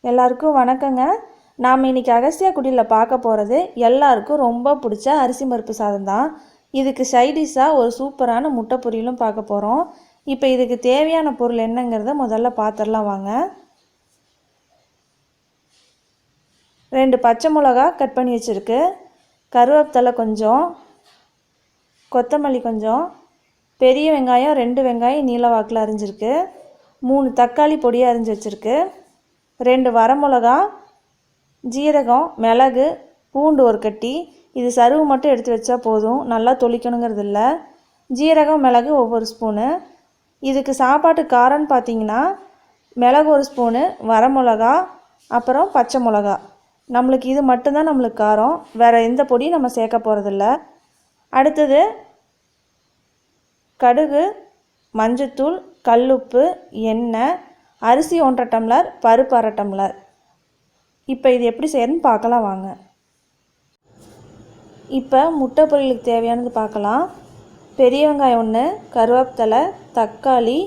எல்லாருக்கும் வணக்கங்க. நாம் இன்றைக்கி அகஸ்தியா குடியில் பார்க்க போகிறது எல்லாருக்கும் ரொம்ப பிடிச்ச அரிசி பருப்பு சாதம் தான். இதுக்கு சைடிஷாக ஒரு சூப்பரான முட்டை பொரியலும் பார்க்க போகிறோம். இப்போ இதுக்கு தேவையான பொருள் என்னங்கிறத முதல்ல பார்த்துடலாம் வாங்க. 2 பச்சை மிளகா கட் பண்ணி வச்சுருக்கு, கருவேப்பிலை கொஞ்சம், கொத்தமல்லி கொஞ்சம், பெரிய வெங்காயம் 2 வெங்காயம் நீல வாக்கில் அரிஞ்சிருக்கு, 3 தக்காளி பொடியாக அரிஞ்சு வச்சுருக்கு, 2 வரமிளகா, ஜீரகம், மிளகு, பூண்டு ஒரு கட்டி. இது சருவு மட்டும் எடுத்து வச்சா போதும், நல்லா தொளிக்கணுங்கிறது இல்லை. ஜீரகம் மிளகு ஒவ்வொரு ஸ்பூனு. இதுக்கு சாப்பாட்டு காரம்னு பார்த்தீங்கன்னா மிளகு ஒரு ஸ்பூனு, வரமிளகா, அப்புறம் பச்சை மிளகா. நம்மளுக்கு இது மட்டும்தான் நம்மளுக்கு காரம், வேறு எந்த பொடியும் நம்ம சேர்க்க போகிறதில்ல. அடுத்தது கடுகு, மஞ்சத்தூள், கல்லுப்பு, எண்ணெய், அரிசி 1.5 டம்ளர், பருப்பு 1/2 டம்ளர். இப்போ இது எப்படி செய்யணும்னு பார்க்கலாம் வாங்க. இப்போ முட்டை பொரியலுக்கு தேவையானது பார்க்கலாம். பெரிய வெங்காயம் 1, கருவேப்பிலை, தக்காளி,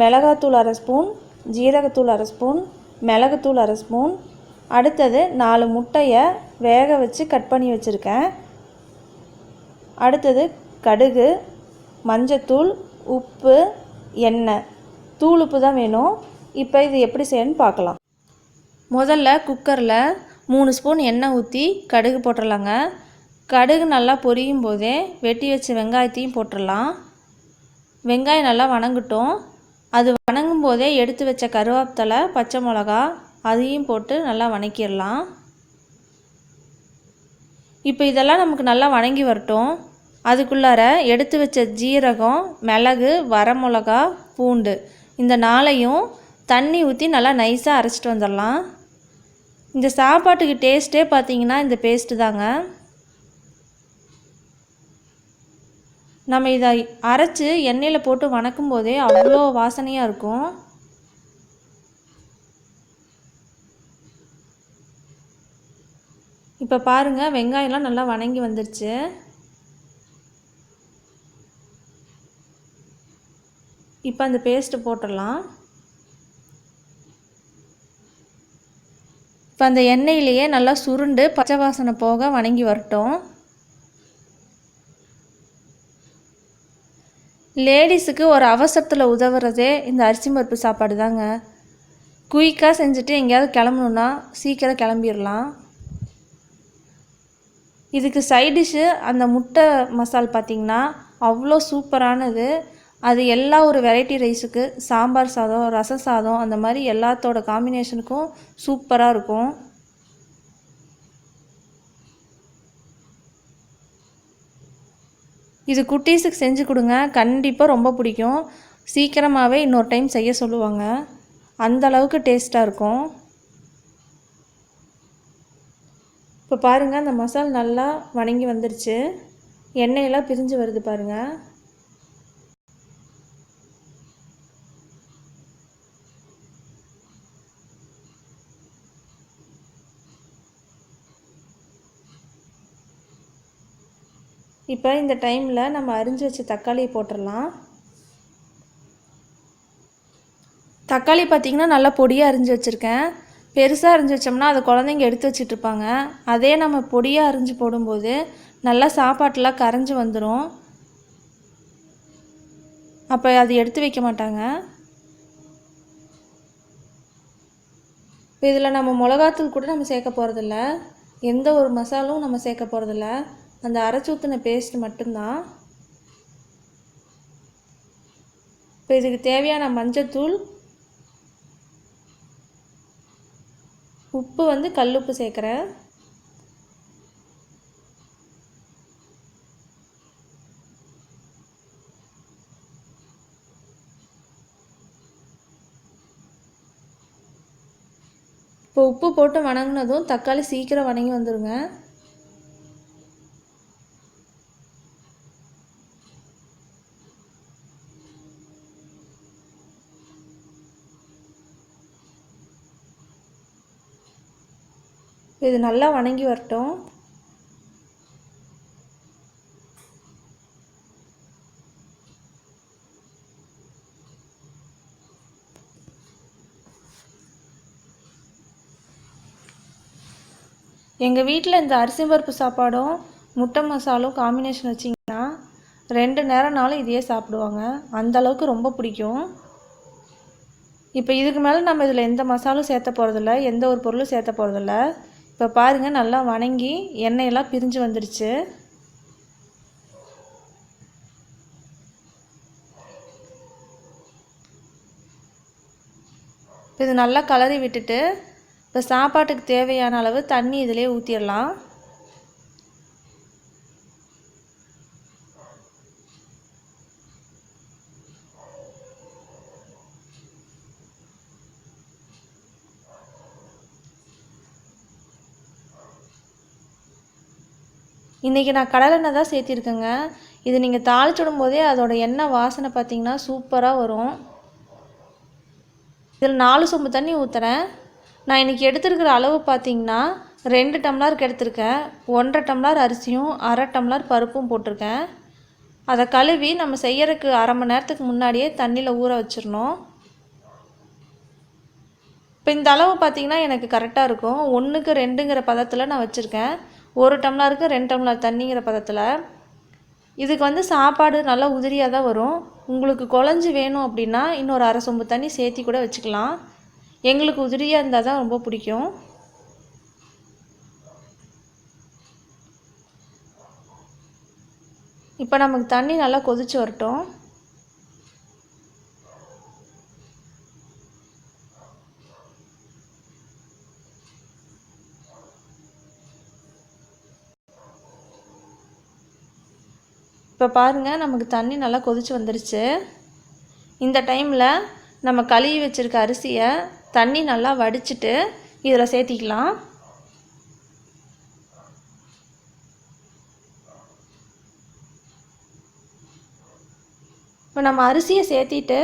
மிளகாத்தூள் 1/2 ஸ்பூன், ஜீரகத்தூள் 1/2 ஸ்பூன், மிளகுத்தூள் 1/2 ஸ்பூன். அடுத்தது 4 முட்டையை வேக வச்சு கட் பண்ணி வச்சுருக்கேன். அடுத்தது கடுகு, மஞ்சத்தூள், உப்பு, எண்ணெய். தூள் உப்பு தான் வேணும். இப்போ இது எப்படி செய்யணும்னு பார்க்கலாம். முதல்ல குக்கரில் 3 ஸ்பூன் எண்ணெய் ஊற்றி கடுகு போட்டுடலாங்க. கடுகு நல்லா பொரியும் போதே வெட்டி வச்ச வெங்காயத்தையும் போட்டுடலாம். வெங்காயம் நல்லா வணங்கட்டும். அது வணங்கும் போதே எடுத்து வச்ச கருவேப்பிலை, பச்சை மிளகா அதையும் போட்டு நல்லா வணக்கிடலாம். இப்போ இதெல்லாம் நமக்கு நல்லா வணங்கி வரட்டும். அதுக்குள்ளார எடுத்து வச்ச ஜீரகம், மிளகு, வரமிளகா, பூண்டு இந்த 4ஐயும் தண்ணி ஊற்றி நல்லா நைஸாக அரைச்சிட்டு வந்துடலாம். இந்த சாப்பாட்டுக்கு டேஸ்ட்டே பார்த்திங்கன்னா இந்த பேஸ்ட்டு தாங்க. நம்ம இதை அரைச்சி எண்ணெயில் போட்டு வணக்கும் போதே அவ்வளோ வாசனையாக இருக்கும். இப்போ பாருங்கள், வெங்காயம்லாம் நல்லா வணங்கி வந்துடுச்சு. இப்போ அந்த பேஸ்ட்டு போட்டுடலாம். இப்போ அந்த எண்ணெயிலேயே நல்லா சுருண்டு பச்சை வாசனை போக வணங்கி வரட்டும். லேடிஸுக்கு ஒரு அவசரத்தில் உதவுறதே இந்த அரிசி பருப்பு சாப்பாடு தாங்க. குயிக்காக செஞ்சுட்டு எங்கேயாவது கிளம்பணுன்னா சீக்கிரம் கிளம்பிடலாம். இதுக்கு சைடிஷ்ஷு அந்த முட்டை மசால் பார்த்திங்கன்னா அவ்வளோ சூப்பரானது. அது எல்லா ஒரு வெரைட்டி ரைஸுக்கு, சாம்பார் சாதம், ரசம் சாதம், அந்த மாதிரி எல்லாத்தோட காம்பினேஷனுக்கும் சூப்பராக இருக்கும். இது குட்டீஸுக்கு செஞ்சு கொடுங்க, கண்டிப்பாக ரொம்ப பிடிக்கும். சீக்கிரமாகவே இன்னொரு டைம் செய்ய சொல்லுவாங்க, அந்த அளவுக்கு டேஸ்ட்டாக இருக்கும். இப்போ பாருங்கள், அந்த மசாலா நல்லா வணங்கி வந்துருச்சு, எண்ணெயெல்லாம் பிரிஞ்சு வருது பாருங்கள். இப்போ இந்த டைமில் நம்ம அரிஞ்சு வச்ச தக்காளியை போட்டுடலாம். தக்காளி பார்த்திங்கன்னா நல்லா பொடியாக அரிஞ்சு வச்சுருக்கேன். பெருசாக அரிஞ்சு வச்சோம்னா அதை குழந்தைங்க எடுத்து வச்சிட்ருப்பாங்க. அதே நம்ம பொடியாக அரிஞ்சு போடும்போது நல்லா சாப்பாட்டெலாம் கரைஞ்சி வந்துடும். அப்போ அது எடுத்து வைக்க மாட்டாங்க. இப்போ இதில் நம்ம மிளகாத்தூள் கூட நம்ம சேர்க்க போகிறதில்ல, எந்த ஒரு மசாலும் நம்ம சேர்க்க போகிறதில்ல, அந்த அரைச்சி ஊற்றின பேஸ்ட் மட்டும்தான். இப்போ இதுக்கு தேவையான மஞ்சத்தூள், உப்பு வந்து கல்லுப்பு சேர்க்குறேன். இப்போ உப்பு போட்டு வணங்கினதும் தக்காளி சீக்கிரம் வணங்கி வந்துடுங்க. இது நல்லா வணங்கி வரட்டும். எங்கள் வீட்டில் இந்த அரிசி பருப்பு சாப்பாடும் முட்டை மசாலும் காம்பினேஷன் வச்சிங்கன்னா 2 நேரம்னாலும் இதையே சாப்பிடுவாங்க. அந்தளவுக்கு ரொம்ப பிடிக்கும். இப்போ இதுக்கு மேலே நம்ம இதில் எந்த மசாலும் சேர்த்த போகிறதில்ல, எந்த ஒரு பொருளும் சேர்த்த போகிறதில்ல. இப்போ பாருங்கள், நல்லா வணங்கி எண்ணெயெல்லாம் பிரிஞ்சு வந்துடுச்சு. இது நல்லா கலரி விட்டுட்டு இப்போ சாப்பாட்டுக்கு தேவையான அளவு தண்ணி இதிலே ஊற்றிடலாம். இன்றைக்கி நான் கடலெண்ணெய் தான் சேர்த்திருக்கேங்க. இது நீங்கள் தாளிச்சுடும் போதே அதோட எண்ணெய் வாசனை பார்த்திங்கன்னா சூப்பராக வரும். இதில் 4 சொம்பு தண்ணி ஊற்றுறேன். நான் இன்றைக்கி எடுத்துருக்கிற அளவு பார்த்திங்கன்னா 2 டம்ளருக்கு எடுத்திருக்கேன். 1.5 டம்ளர் அரிசியும் 1/2 டம்ளர் பருப்பும் போட்டிருக்கேன். அதை கழுவி நம்ம செய்யறதுக்கு 1/2 மணி நேரத்துக்கு முன்னாடியே தண்ணியில் ஊற வச்சிடணும். இப்போ இந்த அளவு பார்த்திங்கன்னா எனக்கு கரெக்டாக இருக்கும். 1க்கு 2ங்கிற பதத்தில் நான் வச்சுருக்கேன். 1 டம்ளருக்கு 2 டம்ளர் தண்ணிங்கிற பதத்தில். இதுக்கு வந்து சாப்பாடு நல்லா உதிரியாக தான் வரும். உங்களுக்கு குழஞ்சி வேணும் அப்படின்னா இன்னொரு 1/2 சொம்பு தண்ணி சேர்த்தி கூட வச்சுக்கலாம். எங்களுக்கு உதிரியாக இருந்தால் தான் ரொம்ப பிடிக்கும். இப்போ நமக்கு தண்ணி நல்லா கொதிச்சு வரட்டும். இப்போ பாருங்கள், நமக்கு தண்ணி நல்லா கொதிச்சு வந்துருச்சு. இந்த டைமில் நம்ம கழுவி வச்சுருக்க அரிசியை தண்ணி நல்லா வடிச்சிட்டு இதில் சேர்த்திக்கலாம். இப்போ நம்ம அரிசியை சேர்த்திட்டு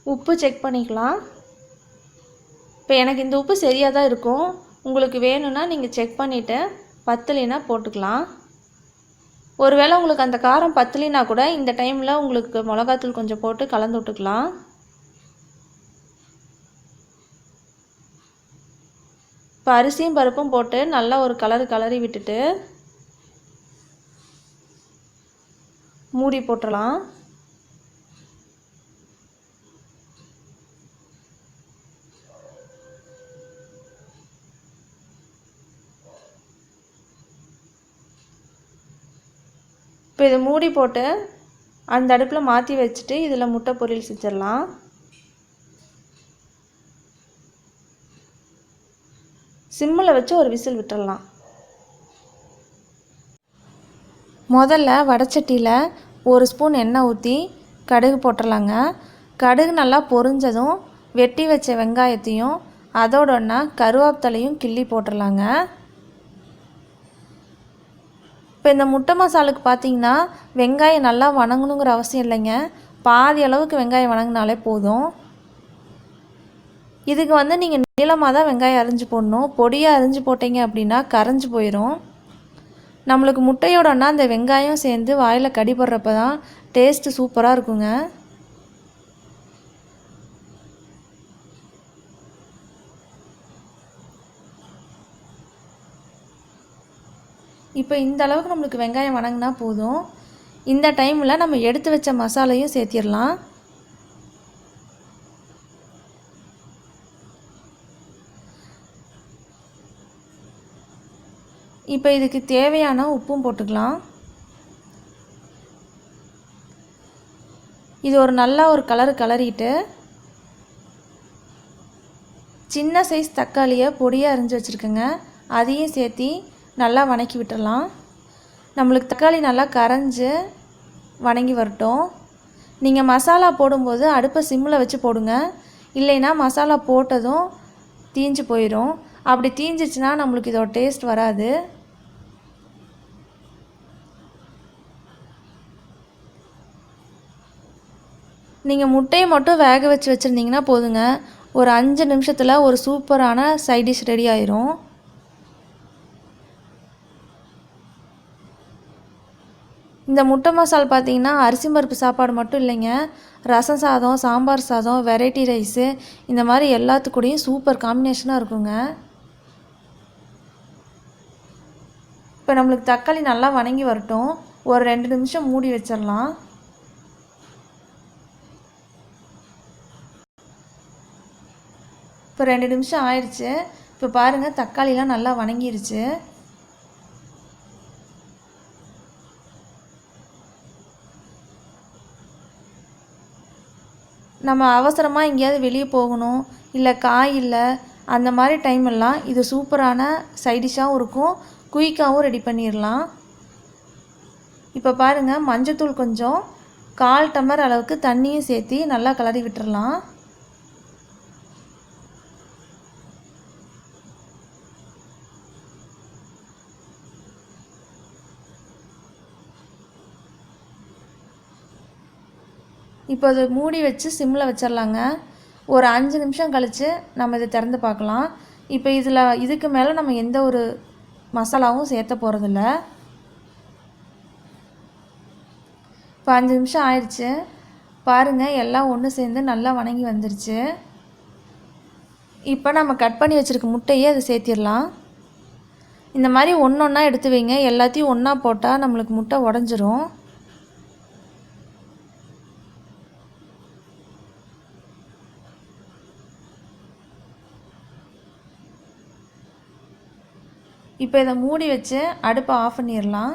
உப்பு செக் பண்ணிக்கலாம். இப்போ எனக்கு இந்த உப்பு சரியாக தான் இருக்கும். உங்களுக்கு வேணும்னா நீங்கள் செக் பண்ணிவிட்டு பத்தலைனா போட்டுக்கலாம். ஒருவேளை உங்களுக்கு அந்த காரம் பத்தலைனா கூட இந்த டைமில் உங்களுக்கு மிளகாத்தூள் கொஞ்சம் போட்டு கலந்து விட்டுக்கலாம். இப்போ அரிசியும் பருப்பும் போட்டு நல்லா ஒரு கலரி விட்டுட்டு மூடி போட்டுடலாம். இப்போ இதை மூடி போட்டு அந்த அடுப்பில் மாற்றி வச்சுட்டு இதில் முட்டை பொரியல் செஞ்சிடலாம். சிம்மில் வச்சு ஒரு விசில் விட்டுடலாம். முதல்ல வடைச்சட்டியில் 1 ஸ்பூன் எண்ணெய் ஊற்றி கடுகு போட்டுடலாங்க. கடுகு நல்லா பொரிஞ்சதும் வெட்டி வச்ச வெங்காயத்தையும் அதோடொன்னா கருவேப்பிலையும் கிள்ளி போட்டுடலாங்க. இப்போ இந்த முட்டை மசாலுக்கு பார்த்திங்கன்னா வெங்காயம் நல்லா வணங்கணுங்கிற அவசியம் இல்லைங்க. பாதி அளவுக்கு வெங்காயம் வணங்கினாலே போதும். இதுக்கு வந்து நீங்கள் நீளமாக தான் வெங்காயம் அரிஞ்சு போடணும். பொடியாக அரிஞ்சு போட்டிங்க அப்படின்னா கரைஞ்சி போயிடும். நம்மளுக்கு முட்டையோடனா அந்த வெங்காயம் சேர்ந்து வாயில் கடிபடுறப்ப தான் டேஸ்ட்டு சூப்பராக இருக்குங்க. இப்போ இந்த அளவுக்கு நம்மளுக்கு வெங்காயம் வணங்கினா போதும். இந்த டைமில் நம்ம எடுத்து வச்ச மசாலையும் சேர்த்திடலாம். இப்போ இதுக்கு தேவையான உப்பும் போட்டுக்கலாம். இது ஒரு நல்லா ஒரு கலரிட்டு சின்ன சைஸ் தக்காளியை பொடியாக அரிஞ்சு வச்சுருக்கேங்க. அதையும் சேர்த்தி நல்லா வணக்கி விட்டுடலாம். நம்மளுக்கு தக்காளி நல்லா கரைஞ்சி வணங்கி வரட்டும். நீங்கள் மசாலா போடும்போது அடுப்பை சிம்மில் வச்சு போடுங்க. இல்லைன்னா மசாலா போட்டதும் தீஞ்சு போயிடும். அப்படி தீஞ்சிச்சுன்னா நம்மளுக்கு இதோட டேஸ்ட் வராது. நீங்கள் முட்டையை மட்டும் வேக வச்சு வச்சுருந்தீங்கன்னா போதுங்க. ஒரு 5 நிமிஷத்தில் ஒரு சூப்பரான சைட் டிஷ் ரெடி ஆயிரும். இந்த முட்டை மசால் பார்த்திங்கன்னா அரிசி பருப்பு சாப்பாடு மட்டும் இல்லைங்க, ரசம் சாதம், சாம்பார் சாதம், வெரைட்டி ரைஸு இந்த மாதிரி எல்லாத்துக்கூடையும் சூப்பர் காம்பினேஷனாக இருக்குங்க. இப்போ நம்மளுக்கு தக்காளி நல்லா வணங்கி வரட்டும். ஒரு 2 நிமிஷம் மூடி வச்சிடலாம். இப்போ 2 நிமிஷம் ஆயிடுச்சு. இப்போ பாருங்கள், தக்காளிலாம் நல்லா வணங்கிருச்சு. நம்ம அவசரமாக எங்கேயாவது வெளியே போகணும், இல்லை காய் இல்லை, அந்த மாதிரி டைமெல்லாம் இது சூப்பரான சைடிஷ்ஷாகவும் இருக்கும், குயிக்காகவும் ரெடி பண்ணிடலாம். இப்போ பாருங்கள், மஞ்சத்தூள் கொஞ்சம் 1/4 டம்ளர் அளவுக்கு தண்ணியும் சேர்த்து நல்லா கிளறி விட்டுறலாம். இப்போ அதை மூடி வச்சு சிம்மில் வச்சிடலாங்க. ஒரு 5 நிமிஷம் கழித்து நம்ம இதை திறந்து பார்க்கலாம். இப்போ இதுக்கு மேலே நம்ம எந்த ஒரு மசாலாவும் சேர்த்த போகிறதில்ல. இப்போ 5 நிமிஷம் ஆயிடுச்சு. பாருங்கள், எல்லாம் ஒன்று சேர்ந்து நல்லா வணங்கி வந்துருச்சு. இப்போ நம்ம கட் பண்ணி வச்சுருக்க முட்டையே அதை சேர்த்திடலாம். இந்த மாதிரி ஒன்று ஒன்றா எடுத்து வைங்க. எல்லாத்தையும் ஒன்றா போட்டால் நம்மளுக்கு முட்டை உடஞ்சிரும். இப்போ இதை மூடி வச்சு அடுப்பை ஆஃப் பண்ணிடலாம்.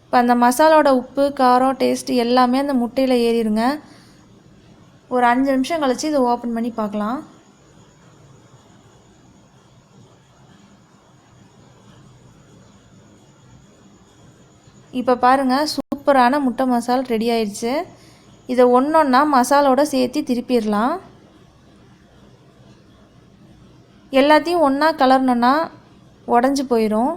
இப்போ அந்த மசாலோட உப்பு, காரம், டேஸ்ட்டு எல்லாமே அந்த முட்டையில் ஏறிடுங்க. ஒரு 5 நிமிஷம் கழித்து இதை ஓப்பன் பண்ணி பார்க்கலாம். இப்போ பாருங்கள், சூப்பரான முட்டை மசால் ரெடி ஆயிடுச்சு. இதை ஒன்றொன்னா மசாலோடு சேர்த்து திருப்பிடலாம். எல்லாத்தையும் ஒன்றா கலரணுன்னா உடஞ்சி போயிடும்.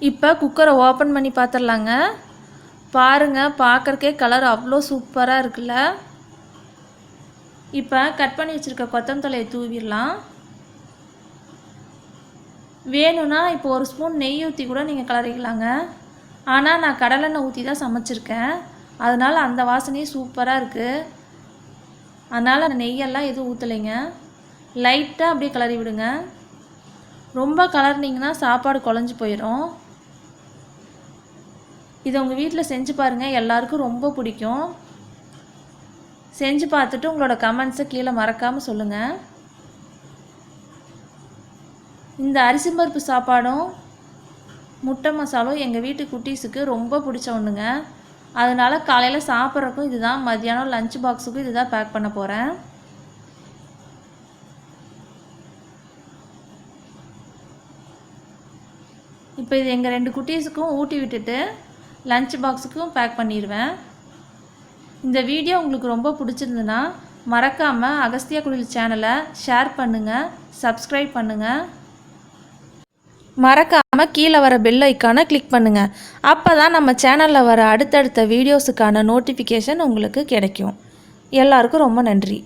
இப்போ குக்கரை ஓப்பன் பண்ணி பார்த்துடலாங்க. பாருங்கள், பார்க்குறக்கே கலர் அவ்வளோ சூப்பராக இருக்குல்ல. இப்போ கட் பண்ணி வச்சுருக்க கொத்தமல்லியை தூவிடலாம். வேணும்னா இப்போ 1 ஸ்பூன் நெய் ஊற்றி கூட நீங்கள் கலரிக்கலாங்க. ஆனால் நான் கடலெண்ணெய் ஊற்றி தான் சமைச்சிருக்கேன், அதனால் அந்த வாசனையும் சூப்பராக இருக்குது. அதனால் அந்த நெய்யெல்லாம் எதுவும் ஊற்றலைங்க. லைட்டாக அப்படியே கிளறி விடுங்க. ரொம்ப கலர்னிங்கன்னா சாப்பாடு குழஞ்சி போயிடும். இதை உங்கள் வீட்டில் செஞ்சு பாருங்கள், எல்லாருக்கும் ரொம்ப பிடிக்கும். செஞ்சு பார்த்துட்டு உங்களோட கமெண்ட்ஸை கீழே மறக்காமல் சொல்லுங்கள். இந்த அரிசி பருப்பு சாப்பாடும் முட்டை மசாலும் எங்கள் வீட்டு குட்டீஸுக்கு ரொம்ப பிடிச்ச ஒன்றுங்க. அதனால் காலையில் சாப்பிட்றக்கும் இதுதான், மத்தியானம் லஞ்ச் பாக்ஸுக்கும் இதுதான் பேக் பண்ண போகிறேன். இப்போ இது எங்கள் 2 குட்டீஸுக்கும் ஊட்டி விட்டுட்டு லஞ்ச் பாக்ஸுக்கும் பேக் பண்ணிடுவேன். இந்த வீடியோ உங்களுக்கு ரொம்ப பிடிச்சிருந்துன்னா மறக்காமல் அகஸ்தியா குடில் சேனலை ஷேர் பண்ணுங்கள், சப்ஸ்கிரைப் பண்ணுங்கள். மறக்காமல் கீழே வர பெல் ஐக்கானை கிளிக் பண்ணுங்கள். அப்போ தான் நம்ம சேனலில் வர அடுத்தடுத்த வீடியோஸுக்கான நோட்டிஃபிகேஷன் உங்களுக்கு கிடைக்கும். எல்லாருக்கும் ரொம்ப நன்றி.